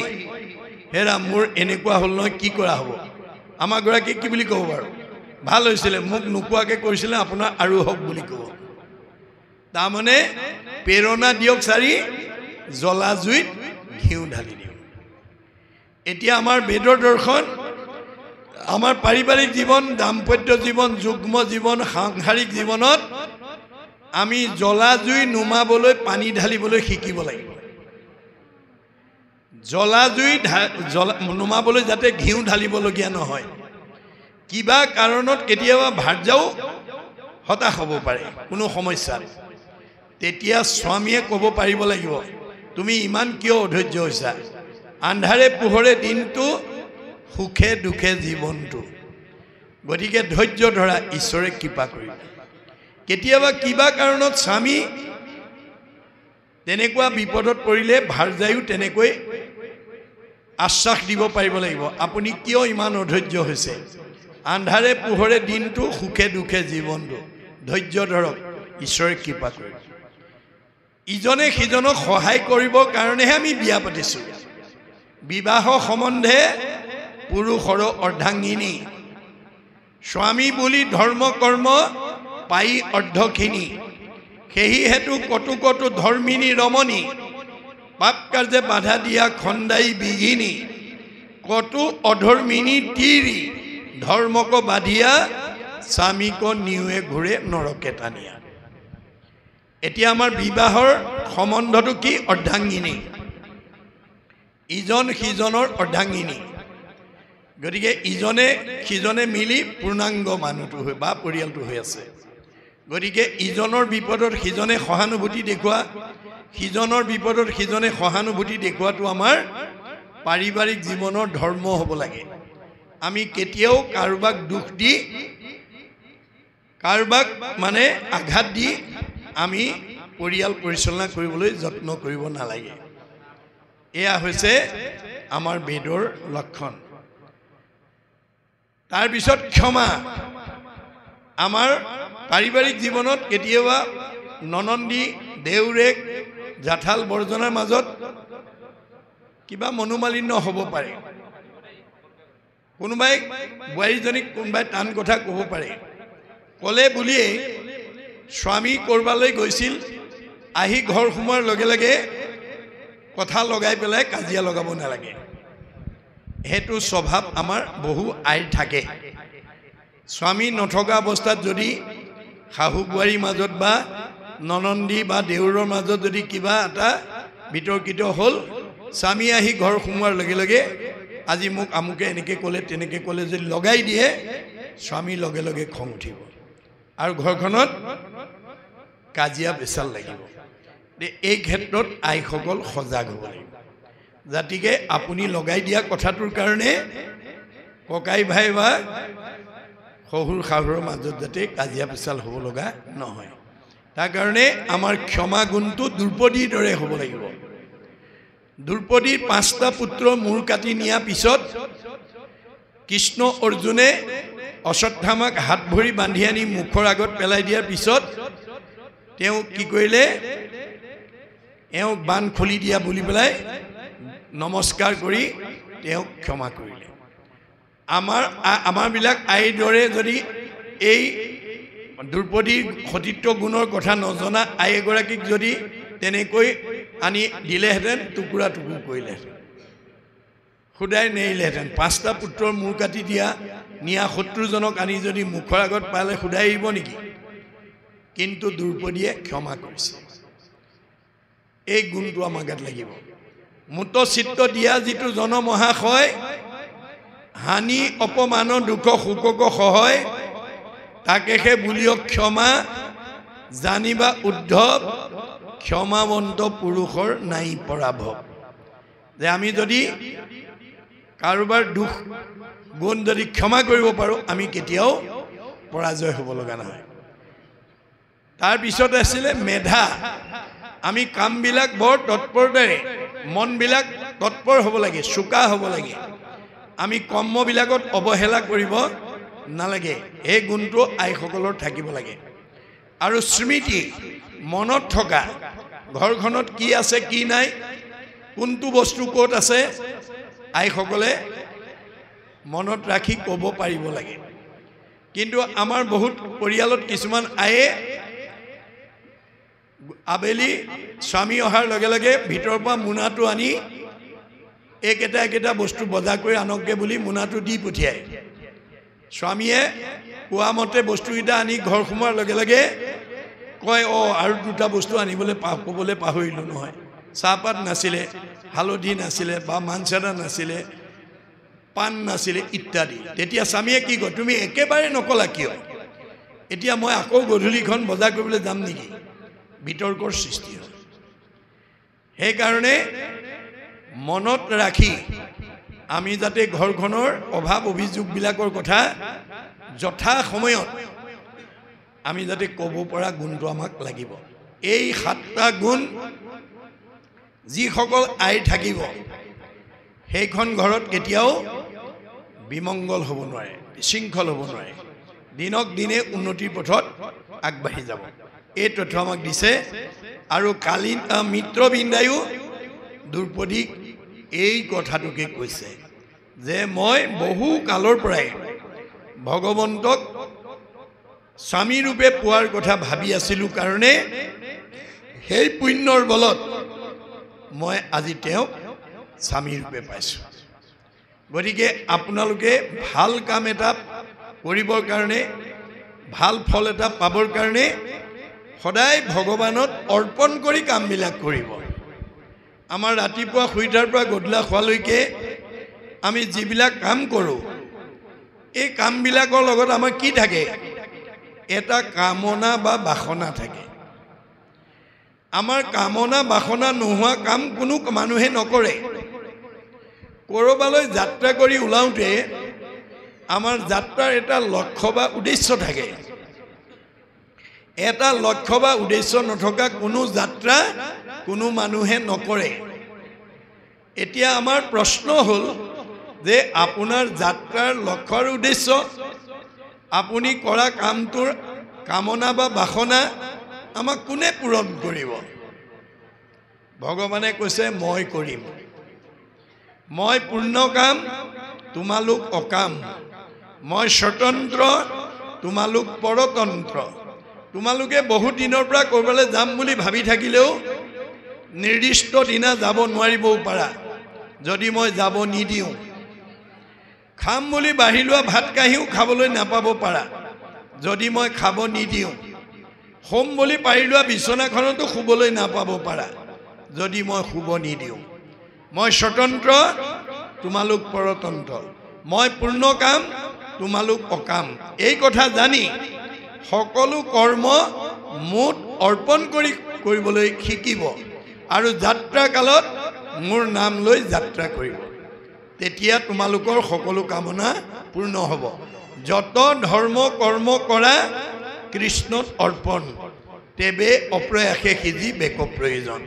হেৰা মোৰ এনেকুৱা হ'ল নহয়, কি কৰা হ'ব? আমাৰ গৰাকীক কি বুলি ক'ব বাৰু? ভাল হৈছিলে, মোক নোকোৱাকৈ কৰিছিলে, আপোনাৰ আৰু হওক বুলি ক'ব। তাৰমানে প্ৰেৰণা দিয়ক চাৰি, জ্বলা জুইত ঘিউ ঢালি দিওঁ। এতিয়া আমাৰ বেদৰ দৰ্শন, আমাৰ পাৰিবাৰিক জীৱন, দাম্পত্য জীৱন, যুগ্ম জীৱন, সাংসাৰিক জীৱনত আমি জ্বলা জুই নুমাবলৈ পানী ঢালিবলৈ শিকিব লাগিব। জ্বলা জুই নুমাবলৈ যাতে ঘিউ ঢালিবলগীয়া নহয়। কিবা কাৰণত কেতিয়াবা ভাৰ্যাও হতাশ হ'ব পাৰে কোনো সমস্যাত, তেতিয়া স্বামীয়ে ক'ব পাৰিব লাগিব, তুমি ইমান কিয় অধৈৰ্য হৈছা? আন্ধাৰে পোহৰে দিনটো, সুখে দুখে জীৱনটো, গতিকে ধৈৰ্য ধৰা, ঈশ্বৰে কৃপা কৰিব। কেতিয়াবা কিবা কাৰণত স্বামী তেনেকুৱা বিপদত পৰিলে ভাৰ্যায়ো তেনেকৈ আশ্বাস দিব পাৰিব লাগিব, আপুনি কিয় ইমান অধৈৰ্য হৈছে? আন্ধাৰে পোহৰে দিনটো, সুখে দুখে জীৱনটো, ধৈৰ্য ধৰক, ঈশ্বৰে কৃপা কৰিব। ইজনে সিজনক সহায় কৰিবৰ কাৰণেহে আমি বিয়া পাতিছোঁ। বিবাহ সম্বন্ধে পুৰুষৰ অৰ্ধাংগিনী, স্বামী বুলি ধৰ্ম কৰ্ম পাই অৰ্ধখিনি, সেই হেতু কটু কটু ধৰ্মিনী ৰমণী, পাপ কাৰ্যে বাধা দিয়া খন্দাই বিঘিনী, কটু অধৰ্মিনী তিৰি, ধৰ্মক বাধিয়া স্বামীক নিউৱে ঘূৰে নৰকে টানিয়া। এতিয়া আমাৰ বিবাহৰ সম্বন্ধটো কি? অৰ্ধাংগিনী, ইজন সিজনৰ অৰ্ধাংগিনী। গতিকে ইজনে সিজনে মিলি পূৰ্ণাংগ মানুহটো হৈ বা পৰিয়ালটো হৈ আছে। গতিকে ইজনৰ বিপদত সিজনে সহানুভূতি দেখুওৱা, সিজনৰ বিপদত সিজনে সহানুভূতি দেখুওৱাটো আমাৰ পাৰিবাৰিক জীৱনৰ ধৰ্ম হ'ব লাগে। আমি কেতিয়াও কাৰোবাক দুখ দি, কাৰোবাক মানে আঘাত দি আমি পৰিয়াল পৰিচালনা কৰিবলৈ যত্ন কৰিব নালাগে। এয়া হৈছে আমাৰ বেদৰ লক্ষণ। তাৰপিছত ক্ষমা। আমাৰ পাৰিবাৰিক জীৱনত কেতিয়াবা ননন্দী, দেউৰেক, জাঠাল বৰ্জনাৰ মাজত কিবা মনোমালিন্য হ'ব পাৰে। কোনোবাই বোৱাৰীজনীক কোনোবাই টান কথা ক'ব পাৰে। ক'লে বুলিয়েই স্বামী ক'ৰবালৈ গৈছিল, আহি ঘৰ সোমোৱাৰ লগে লগে কথা লগাই পেলাই কাজিয়া লগাব নালাগে। সেইটো স্বভাৱ আমাৰ বহু আইৰ থাকে। স্বামী নথকা অৱস্থাত যদি শাহু বোৱাৰীৰ মাজত বা ননন্দী বা দেউৰৰ মাজত যদি কিবা এটা বিতৰ্কিত হ'ল, স্বামী আহি ঘৰ সোমোৱাৰ লগে লগে আজি মোক আমুকে এনেকৈ ক'লে তেনেকৈ ক'লে যদি লগাই দিয়ে, স্বামী লগে লগে খং উঠিব আৰু ঘৰখনত কাজিয়া পেচাল লাগিব। এই ক্ষেত্ৰত আইসকল সজাগ হ'ব লাগিব, যাতিকে আপুনি লগাই দিয়া কথাটোৰ কাৰণে ককাই ভাই বা শহুৰ শাহুৰৰ মাজত যাতে কাজিয়া পেচাল হ'ব লগা নহয়। তাৰ কাৰণে আমাৰ ক্ষমা গুণটো দ্ৰৌপদীৰ দৰে হ'ব লাগিব। দ্ৰৌপদীৰ 5টা পুত্ৰ মূৰ কাটি নিয়াৰ পিছত কৃষ্ণ অৰ্জুনে অশ্বত্থামাক হাত ভৰি বান্ধি আনি মুখৰ আগত পেলাই দিয়াৰ পিছত তেওঁ কি কৰিলে? এওঁক বান খুলি দিয়া বুলি পেলাই নমস্কাৰ কৰি তেওঁক ক্ষমা কৰিলে। আমাৰবিলাক আইৰ দৰে যদি এই দ্ৰৌপদীৰ সতীত্ব গুণৰ কথা নজনা আই এগৰাকীক যদি তেনেকৈ আনি দিলেহেঁতেন, টুকুৰা টুকুৰ কৰিলেহেঁতেন, সুদাই নেৰিলেহেঁতেন। 5টা পুত্ৰৰ মূৰ কাটি নিয়া শত্ৰুজনক আনি যদি মুখৰ আগত পালে সুদাই এৰিব নেকি? কিন্তু দ্ৰৌপদীয়ে ক্ষমা কৰিছে। এই গুণটো আমাৰ গাত লাগিব। মূত চিত্ত দিয়া যিটো জনমহাশয়, হানি অপমান দুখ শোকক সহায়, তাকেহে বুলিও ক্ষমা, জানিবা উদ্ধৱ, ক্ষমাৱন্ত পুৰুষৰ নাই পৰাভৱ। যে আমি যদি কাৰোবাৰ দুখ গুণ যদি ক্ষমা কৰিব পাৰোঁ, আমি কেতিয়াও পৰাজয় হ'ব লগা নহয়। তাৰ পিছত আছিলে মেধা আমি কামবিলাক বৰ তৎপৰতাৰে মনবিলাক তৎপৰ হ'ব লাগে চোকা হ'ব লাগে আমি কৰ্মবিলাকত অৱহেলা কৰিব নালাগে এই গুণটো আইসকলৰ থাকিব লাগে আৰু স্মৃতি মনত থকা ঘৰখনত কি আছে কি নাই কোনটো বস্তু ক'ত আছে আইসকলে মনত ৰাখি ক'ব পাৰিব লাগে কিন্তু আমাৰ বহুত পৰিয়ালত কিছুমান আয়ে আবেলি স্বামী অহাৰ লগে লগে ভিতৰৰ পৰা মোনাটো আনি একেটা বস্তু বজাৰ কৰি আনকগে বুলি মোনাটো দি পঠিয়ায় স্বামীয়ে কোৱা মতে বস্তুকেইটা আনি ঘৰ সোমোৱাৰ লগে লগে কয় আৰু দুটা বস্তু আনিবলৈ ক'বলৈ পাহৰিলোঁ নহয় চাহপাত নাছিলে হালধি নাছিলে বা মানচাদা নাছিলে পাণ নাছিলে ইত্যাদি তেতিয়া স্বামীয়ে কি কয় তুমি একেবাৰে নকলা কিয় এতিয়া মই আকৌ গধূলিখন বজাৰ কৰিবলৈ যাম নেকি বিতৰ্কৰ সৃষ্টি হয় সেইকাৰণে মনত ৰাখি আমি যাতে ঘৰখনৰ অভাৱ অভিযোগবিলাকৰ কথা যথা সময়ত আমি যাতে ক'ব পৰা গুণটো আমাক লাগিব এই 7টা গুণ যিসকল আই থাকিব সেইখন ঘৰত কেতিয়াও বিমংগল হ'ব নোৱাৰে বিশৃংখল হ'ব নোৱাৰে দিনক দিনে উন্নতিৰ পথত আগবাঢ়ি যাব এই তথ্য আমাক দিছে আৰু কালি মিত্ৰবৃন্দায়ো দ্ৰুপদীক এই কথাটোকে কৈছে যে মই বহু কালৰ পৰাই ভগৱন্তক স্বামী ৰূপে পোৱাৰ কথা ভাবি আছিলোঁ কাৰণে সেই পুণ্যৰ বলত মই আজি তেওঁক স্বামী ৰূপে পাইছোঁ গতিকে আপোনালোকে ভাল কাম এটা কৰিবৰ কাৰণে ভাল ফল এটা পাবৰ কাৰণে সদায় ভগৱানত অৰ্পণ কৰি কামবিলাক কৰিব আমাৰ ৰাতিপুৱা শুই উঠাৰ পৰা গধূলা খোৱালৈকে আমি যিবিলাক কাম কৰোঁ এই কামবিলাকৰ লগত আমাৰ কি থাকে এটা কামনা বা বাসনা থাকে আমাৰ কামনা বাসনা নোহোৱা কাম কোনো মানুহে নকৰে কৰবালৈ যাত্ৰা কৰি ওলাওঁতে আমাৰ যাত্ৰাৰ এটা লক্ষ্য বা উদ্দেশ্য থাকে এটা লক্ষ্য বা উদ্দেশ্য নথকা কোনো যাত্ৰা কোনো মানুহে নকৰে এতিয়া আমাৰ প্ৰশ্ন হ'ল যে আপোনাৰ যাত্ৰাৰ লক্ষ্য আৰু উদ্দেশ্য আপুনি কৰা কামটোৰ কামনা বা বাসনা আমাক কোনে পূৰণ কৰিব ভগৱানে কৈছে মই কৰিম মই পূৰ্ণ কাম তোমালোক অকাম মই স্বতন্ত্ৰ তোমালোক পৰতন্ত্ৰ তোমালোকে বহু দিনৰ পৰা ক'ৰবালৈ যাম বুলি ভাবি থাকিলেও নিৰ্দিষ্ট দিনা যাব নোৱাৰিবও পাৰা যদি মই যাব নিদিওঁ খাম বুলি বাঢ়ি লোৱা ভাত কাঁহীও খাবলৈ নাপাব পাৰা যদি মই খাব নিদিওঁ হোম বুলি পাৰি লোৱা বিচনাখনতো শুবলৈ নাপাব পাৰা যদি মই শুব নিদিওঁ মই স্বতন্ত্ৰ তোমালোক পৰতন্ত্ৰ মই পূৰ্ণ কাম তোমালোক অকাম এই কথা জানি সকলো কৰ্ম মোত অৰ্পণ কৰিবলৈ শিকিব আৰু যাত্ৰা কালত মোৰ নাম লৈ যাত্ৰা কৰিব তেতিয়া তোমালোকৰ সকলো কামনা পূৰ্ণ হ'ব যত ধৰ্ম কৰ্ম কৰা কৃষ্ণত অৰ্পণ তেবে অপ্ৰয়াসে সিজি বেক প্ৰয়োজন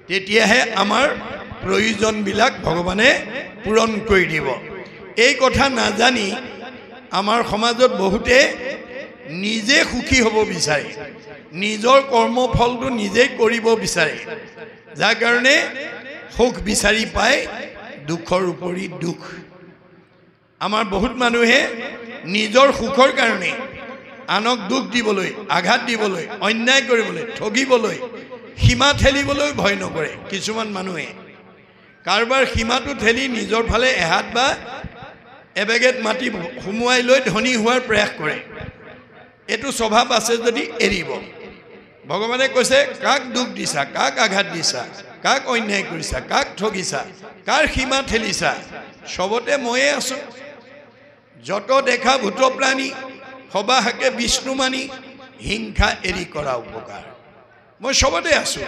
তেতিয়াহে আমাৰ প্ৰয়োজনবিলাক ভগৱানে পূৰণ কৰি দিব এই কথা নাজানি আমাৰ সমাজত বহুতে নিজে সুখী হ'ব বিচাৰে নিজৰ কৰ্মফলটো নিজেই কৰিব বিচাৰে যাৰ কাৰণে সুখ বিচাৰি পায় দুখৰ উপৰি দুখ আমাৰ বহুত মানুহে নিজৰ সুখৰ কাৰণে আনক দুখ দিবলৈ আঘাত দিবলৈ অন্যায় কৰিবলৈ ঠগিবলৈ সীমা ঠেলিবলৈ ভয় নকৰে কিছুমান মানুহে কাৰোবাৰ সীমাটো ঠেলি নিজৰ ফালে এহাত বা এবেগেট মাটি সুমুৱাই লৈ ধনী হোৱাৰ প্ৰয়াস কৰে এইটো স্বভাৱ আছে যদি এৰিব ভগৱানে কৈছে কাক দুখ দিছা কাক আঘাত দিছা কাক অন্যায় কৰিছা কাক ঠগিছা কাৰ সীমা ঠেলিছা সবতে ময়ে আছোঁ যত দেখা ভূত প্ৰাণী সবাহাকে বিষ্ণু মানি হিংসা এৰি কৰা উপকাৰ মই সবতে আছোঁ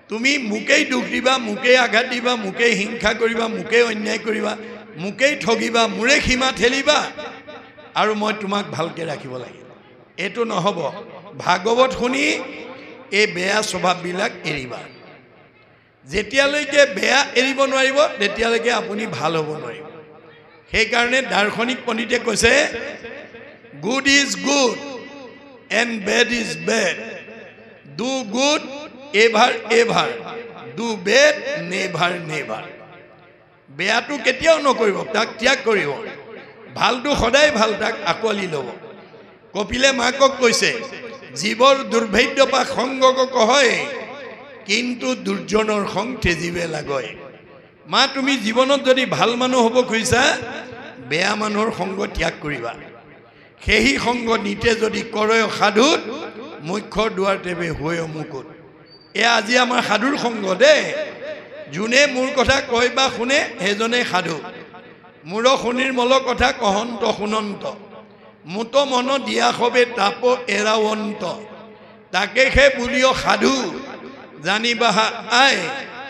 তুমি মোকেই দুখ দিবা মোকেই আঘাত দিবা মোকেই হিংসা কৰিবা মোকেই অন্যায় কৰিবা মোকেই ঠগিবা মোৰে সীমা ঠেলিবা আৰু মই তোমাক ভালকৈ ৰাখিব লাগে এইটো নহ'ব ভাগৱত শুনি এই বেয়া স্বভাৱবিলাক এৰিবা যেতিয়ালৈকে বেয়া এৰিব নোৱাৰিব তেতিয়ালৈকে আপুনি ভাল হ'ব নোৱাৰিব সেইকাৰণে দাৰ্শনিক পণ্ডিতে কৈছে good is good and bed is bed do good ever ever do bed never never বেয়াটো কেতিয়াও নকৰিব তাক ত্যাগ কৰিব ভালটো সদায় ভাল তাক আঁকোৱালি ল'ব কপিলে মাকক কৈছে জীৱৰ দুৰ্ভেদ্য পা সংগক কহয় কিন্তু দুৰ্জনৰ সং তেজিবে লাগয় মা তুমি জীৱনত যদি ভাল মানুহ হ'ব খুজিছা বেয়া মানুহৰ সংগ ত্যাগ কৰিবা সেই সংগ নিতে যদি কৰে সাধুত মুখ্যৰ দুৱাৰ তেবে হৈ মুকুত এয়া আজি আমাৰ সাধুৰ সংগ দেই যোনে মোৰ কথা কয় বা শুনে সেইজনে সাধু মোৰ শুনিৰ মল কথা কহন্ত শুনন্ত মুত মন দিয়া হবে তাপ এৰাৱন্ত তাকে সে বুলিও সাধু জানিবা আই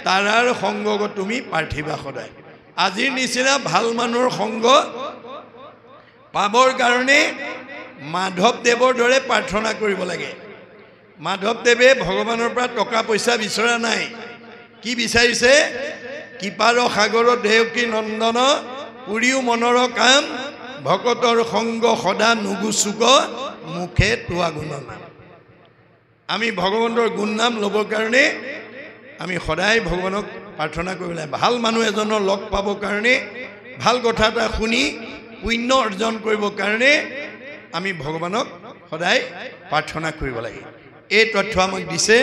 তাৰাৰ সংগক তুমি পাৰ্থিবা সদায় আজিৰ নিচিনা ভাল মানুহৰ সংগ পাবৰ কাৰণে মাধৱদেৱৰ দৰে প্ৰাৰ্থনা কৰিব লাগে মাধৱদেৱে ভগৱানৰ পৰা টকা পইচা বিচৰা নাই কি বিচাৰিছে কৃপাৰ সাগৰ দেৱকী নন্দন পুৰিও মনৰ কাম ভকতৰ সংগ সদা নুগুচুক মুখে তোৱা গুণনাম আমি ভগৱন্তৰ গুণনাম ল'বৰ কাৰণে আমি সদায় ভগৱানক প্ৰাৰ্থনা কৰিব লাগে ভাল মানুহ এজনৰ লগ পাবৰ কাৰণে ভাল কথা এটা শুনি পুণ্য অৰ্জন কৰিবৰ কাৰণে আমি ভগৱানক সদায় প্ৰাৰ্থনা কৰিব লাগে এই তথ্য আমাক দিছে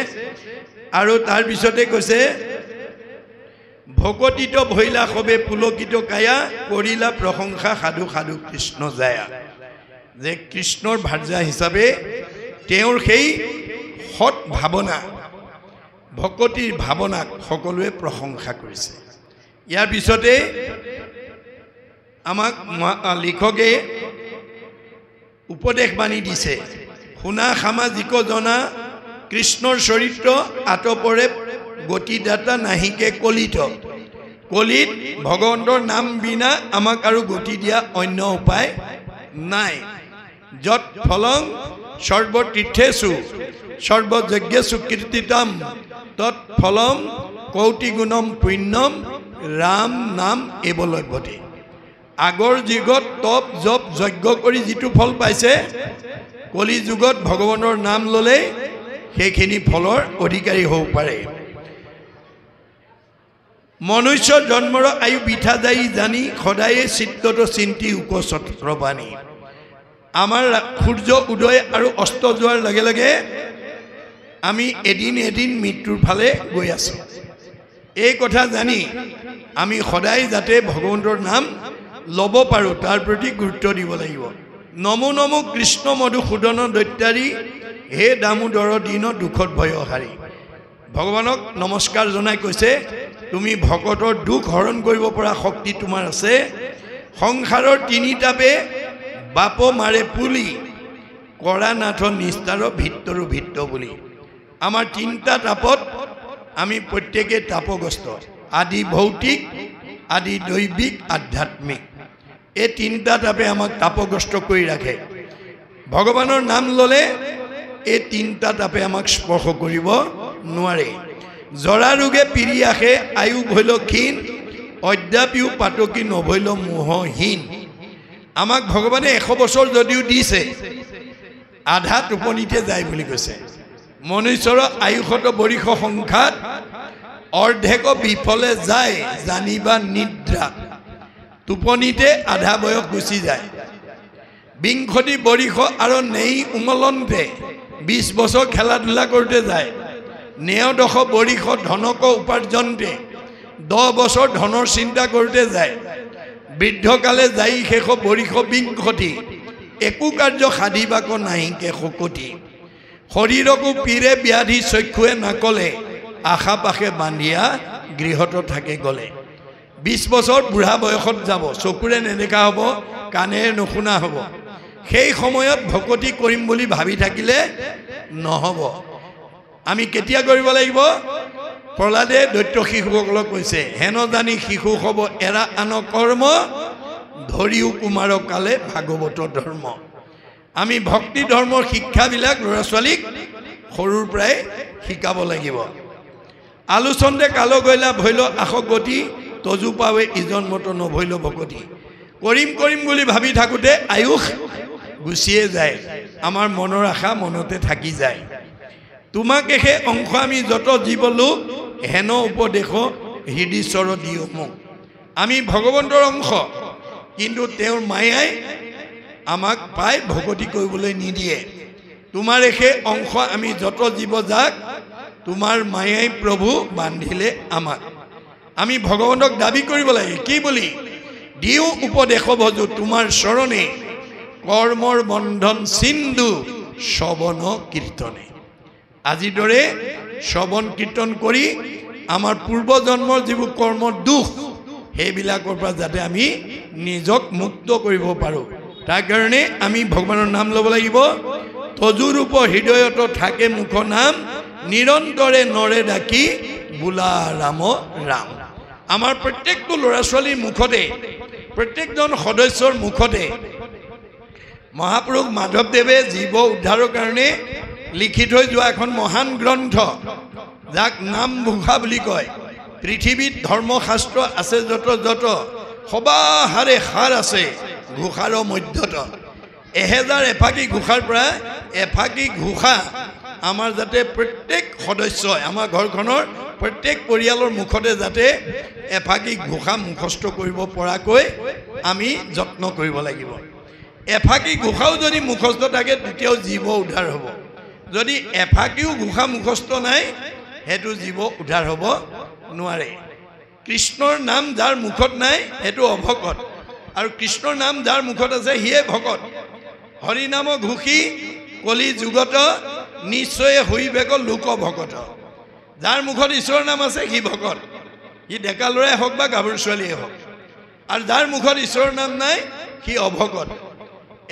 আৰু তাৰ পিছতে কৈছে ভকতিত ভৈলা সবে পুলকিত কায়া কৰিলা প্ৰশংসা সাধু সাধু কৃষ্ণ যায়া যে কৃষ্ণৰ ভাৰ্যা হিচাপে তেওঁৰ সেই সৎ ভাৱনা ভকতিৰ ভাৱনাক সকলোৱে প্ৰশংসা কৰিছে ইয়াৰ পিছতে আমাক লিখকে উপদেশ বাণী দিছে শুনা সামাজিক জনা কৃষ্ণৰ চৰিত্ৰ আতপৰে গতিদাতা নাহিকে কলিত কলিত ভগৱন্তৰ নাম বিনা আমাক আৰু গতি দিয়া অন্য উপায় নাই যত ফলং সৰ্বতীৰ্থেষু সৰ্বযজ্ঞেষু কীৰ্তিতম তৎ ফলম কৌটি গুণম পুণ্যম ৰাম নাম এব লভ্যতে আগৰ যুগত তপ জপ যজ্ঞ কৰি যিটো ফল পাইছে কলি যুগত ভগৱানৰ নাম ল'লে সেইখিনি ফলৰ অধিকাৰী হ'ব পাৰে মনুষ্য জন্মৰ আয়ু বিঠা যাই জানি সদায়ে চিত্তত চিন্তি উপছত্ৰবাণী আমাৰ সূৰ্য উদয় আৰু অস্ত যোৱাৰ লগে লগে আমি এদিন এদিন মৃত্যুৰ ফালে গৈ আছোঁ এই কথা জানি আমি সদায় যাতে ভগৱন্তৰ নাম ল'ব পাৰোঁ তাৰ প্ৰতি গুৰুত্ব দিব লাগিব নমো নমো কৃষ্ণ মধুসূদন দৈত্যাৰী হে দামোদৰ দিন দুখত ভয়হাৰী ভগৱানক নমস্কাৰ জনাই কৈছে তুমি ভকতৰ দুখ হৰণ কৰিব পৰা শক্তি তোমাৰ আছে সংসাৰৰ তিনিটাপে বাপ মাৰে পুলি কৰা নাথ নিস্তাৰ ভিতৰো ভিত্ত বুলি আমাৰ তিনিটা তাপত আমি প্ৰত্যেকে তাপগ্ৰস্ত আদি ভৌতিক আদি দৈবিক আধ্যাত্মিক এই তিনিটা তাপে আমাক তাপগ্ৰস্ত কৰি ৰাখে ভগৱানৰ নাম ল'লে এই তিনিটা তাপে আমাক স্পৰ্শ কৰিব নোৱাৰে জৰা ৰোগে পিৰি আহে আয়ু ভৈল ক্ষীণ অদ্যাপিও পাতকি নভৈল মোহহীন আমাক ভগৱানে 100 বছৰ যদিও দিছে আধা টোপনিতে যায় বুলি কৈছে মনুষ্যৰ আয়ুষত বৰিষ সংখ্যাত অৰ্ধেক বিফলে যায় জানিবা নিদ্ৰা টোপনিতে আধা বয়স গুচি যায় বিংশতি বৰিষ আৰু নেই উমলন্তে 20 বছৰ খেলা ধূলা কৰোঁতে যায় 9 বৰিষ ধনক উপাৰ্জনতে 10 বছৰ ধনৰ চিন্তা কৰোঁতে যায় বৃদ্ধকালে যাই শেষ বৰিষ বিংশতি একো কাৰ্য সাধিবাক নাহিকে শকতি শৰীৰকো পীৰে ব্যাধি চক্ষুৱে নাকলে আশা পাশে বান্ধিয়া গৃহত থাকে গ'লে 20 বছৰ বুঢ়া বয়সত যাব চকুৰে নেদেখা হ'ব কাণেৰে নুশুনা হ'ব সেই সময়ত ভকতি কৰিম বুলি ভাবি থাকিলে নহ'ব আমি কেতিয়া কৰিব লাগিব প্ৰহ্লাদে দৈত্য শিশুসকলক কৈছে হেন জানি শিশু হ'ব এৰা আন কৰ্ম ধৰিও কুমাৰ কালে ভাগৱত ধৰ্ম আমি ভক্তি ধৰ্মৰ শিক্ষাবিলাক ল'ৰা ছোৱালীক সৰুৰ পৰাই শিকাব লাগিব আলোচনতে কালো গইলা ভৈল আশক গতি তজু পাৱে ইজন মত নভৈল ভকতি কৰিম কৰিম বুলি ভাবি থাকোতে আয়ুষ গুছিয়ে যায় আমাৰ মনৰ আশা মনতে থাকি যায় তোমাকে হে অংশ আমি যত জীৱলো হেন উপদেশ হৃদীশ্বৰ দিও মোক আমি ভগৱন্তৰ অংশ কিন্তু তেওঁৰ মায়াই আমাক পাই ভকতি কৰিবলৈ নিদিয়ে তোমাৰ এখে অংশ আমি যত জীৱ যাক তোমাৰ মায়াই প্ৰভু বান্ধিলে আমাক আমি ভগৱন্তক দাবী কৰিব লাগে কি বুলি দিও উপদেশ ভজো তোমাৰ চৰণে কৰ্মৰ বন্ধন সিন্ধু শ্ৰৱণ কীৰ্তনে আজি দৰে শ্ৰৱণ কীৰ্তন কৰি আমাৰ পূৰ্ব জন্মৰ যিবোৰ কৰ্মৰ দুখ সেইবিলাকৰ পৰা যাতে আমি নিজক মুক্ত কৰিব পাৰো তাৰ কাৰণে আমি ভগৱানৰ নাম ল'ব লাগিব তজুৰূপ হৃদয়ত থাকে মুখ নাম নিৰন্তৰে নৰে ডাকি বোলা ৰাম ৰাম আমাৰ প্ৰত্যেকটো ল'ৰা ছোৱালীৰ মুখতে প্ৰত্যেকজন সদস্যৰ মুখতে মহাপুৰুষ মাধৱদেৱে জীৱ উদ্ধাৰৰ কাৰণে লিখি থৈ যোৱা এখন মহান গ্ৰন্থ যাক নাম ঘোষা বুলি কয় পৃথিৱীত ধৰ্মশাস্ত্ৰ আছে যত যত সবাহাৰে সাৰ আছে ঘোষাৰ মধ্যত 1000 এফাকি ঘোষাৰ পৰা এফাকি ঘোষা আমাৰ যাতে প্ৰত্যেক সদস্যই আমাৰ ঘৰখনৰ প্ৰত্যেক পৰিয়ালৰ মুখতে যাতে এফাকি ঘোষা মুখস্থ কৰিব পৰাকৈ আমি যত্ন কৰিব লাগিব এফাকি ঘোষাও যদি মুখস্থ থাকে তেতিয়াও জীৱ উদ্ধাৰ হ'ব যদি এফাকিও ঘোষা মুখস্থ নাই হেতু জীৱ উদ্ধাৰ হ'ব নোৱাৰে কৃষ্ণৰ নাম যাৰ মুখত নাই হেতু অভকত আৰু কৃষ্ণৰ নাম যাৰ মুখত আছে হিয়ে ভকত হৰি নাম ঘোষি কলি যুগত নিশ্চয় হৈবেক লোক ভকত যাৰ মুখত ঈশ্বৰৰ নাম আছে সি ভকত সি ডেকা ল'ৰাই হওক বা গাভৰু ছোৱালীয়ে হওক আৰু যাৰ মুখত ঈশ্বৰৰ নাম নাই সি অভকত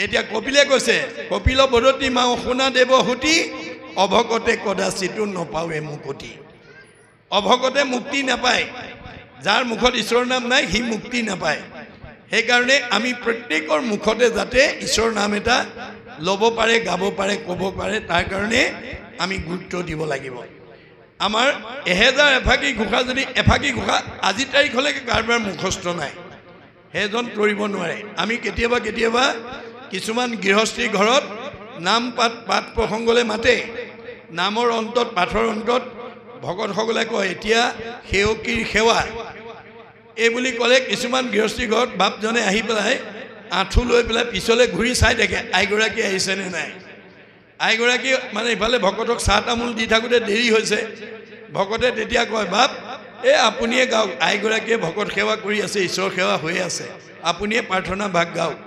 এতিয়া কপিলে কৈছে কপিল বদতি মাও শুনা দেৱ হুতি অভকতে কদাচিতো নপাৱে মুকতি অভকতে মুক্তি নাপায় যাৰ মুখত ঈশ্বৰৰ নাম নাই সি মুক্তি নাপায় সেইকাৰণে আমি প্ৰত্যেকৰ মুখতে যাতে ঈশ্বৰৰ নাম এটা ল'ব পাৰে গাব পাৰে ক'ব পাৰে তাৰ কাৰণে আমি গুৰুত্ব দিব লাগিব আমাৰ 1000 এফাকি ঘোষা যদি এফাকি ঘোষা আজি তাৰিখলৈকে কাৰোবাৰ মুখস্থ নাই সেইজন তৰিব নোৱাৰে আমি কেতিয়াবা কেতিয়াবা কিছুমান গৃহস্থী ঘৰত নাম পাঠ প্ৰসংগলৈ মাতে নামৰ অন্তত পাঠৰ অন্তত ভকতসকলে কয় এতিয়া সেৱকীৰ সেৱা এই বুলি ক'লে কিছুমান গৃহস্থী ঘৰত বাপজনে আহি পেলাই আঁঠু লৈ পেলাই পিছলৈ ঘূৰি চাই থাকে আইগৰাকী আহিছেনে নাই আইগৰাকী মানে ইফালে ভকতক চাহ তামোল দি থাকোঁতে দেৰি হৈছে ভকতে তেতিয়া কয় বাপ এই আপুনিয়ে গাওক আইগৰাকীয়ে ভকত সেৱা কৰি আছে ঈশ্বৰ সেৱা হৈ আছে আপুনিয়ে প্ৰাৰ্থনা ভাগ গাওক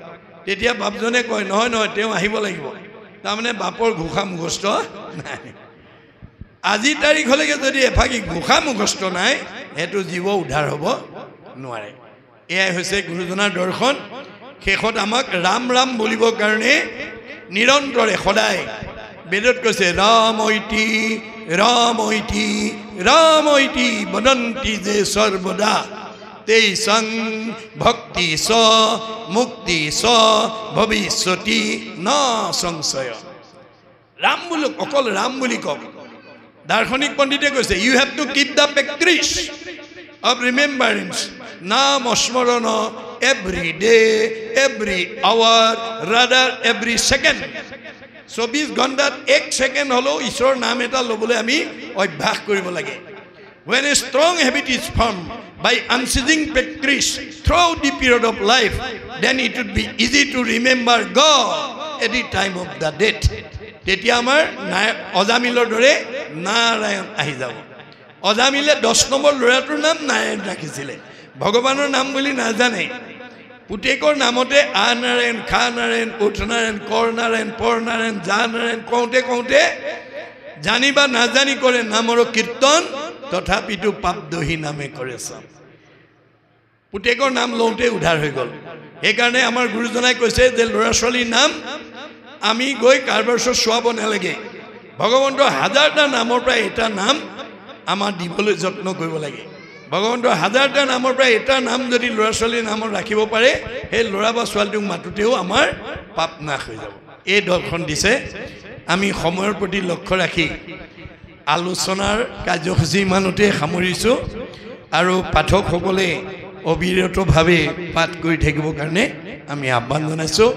তেতিয়া বাপজনে কয় নহয় নহয় তেওঁ আহিব লাগিব তাৰমানে বাপৰ ঘোষা মুখস্থ নাই আজি তাৰিখলৈকে যদি এফাকি ঘোষা মুখস্থ নাই সেইটো জীৱ উদ্ধাৰ হ'ব নোৱাৰে এয়াই হৈছে গুৰুজনাৰ দৰ্শন শেষত আমাক ৰাম ৰাম বুলিবৰ কাৰণে নিৰন্তৰে সদায় বেদত কৈছে ৰাম ঐতি ৰাম ঐতি ৰাম ঐতি বদন্তি যে সৰ্বদা তেই সং ভক্তি স মুক্তি স ভৱিষ্যতি ন সংশয় ৰাম বুলি অকল ৰাম বুলি কওক দাৰ্শনিক পণ্ডিতে কৈছে you have to keep the practice of remembrance নাম স্মৰণ every day every hour rather every second 24 ঘণ্টাত 1 সেকেন্ড হলো ঈশ্বৰৰ নাম এটা লবলৈ আমি অভ্যাস কৰিব লাগে when a strong habit is formed by unceasing practice throughout the period of life then it would be easy to remember God at the time of the death তেতিয়া আমাৰ অজামিলৰ দৰে নাৰায়ণ আহি যাব অজামিলে 10 নম্বৰ ল'ৰাটোৰ নাম নাৰায়ণ ৰাখিছিলে ভগৱানৰ নাম বুলি নাজানে পুতেকৰ নামতে আ নাৰায়ণ খা নাৰায়ণ উঠ নাৰায়ণ কৰ নাৰায়ণ পৰ নাৰায়ণ যা নাৰায়ণ কওঁতে কওঁতে জানিবা নাজানি কৰে নামৰ কীৰ্তন তথাপিতো পাপ দহি নামে কৰে সব পুতেকৰ নাম লওঁতে উদ্ধাৰ হৈ গ'ল সেইকাৰণে আমাৰ গুৰুজনাই কৈছে যে ল'ৰা ছোৱালীৰ নাম আমি গৈ কাৰোবাৰ ওচৰত চোৱাব নালাগে ভগৱন্তৰ হাজাৰটা নামৰ পৰা এটা নাম আমাৰ দিবলৈ যত্ন কৰিব লাগে ভগৱন্তৰ হাজাৰটা নামৰ পৰা এটা নাম যদি ল'ৰা ছোৱালীৰ নামত ৰাখিব পাৰে সেই ল'ৰা বা ছোৱালীটোক মাতোতেও আমাৰ পাপ নাশ হৈ যাব এই দৰ্শন দিছে আমি সময়ৰ প্ৰতি লক্ষ্য ৰাখি আলোচনাৰ কাৰ্যসূচী ইমানতে সামৰিছোঁ আৰু পাঠকসকলে অবিৰতভাৱে পাঠ কৰি থাকিবৰ কাৰণে আমি আহ্বান জনাইছোঁ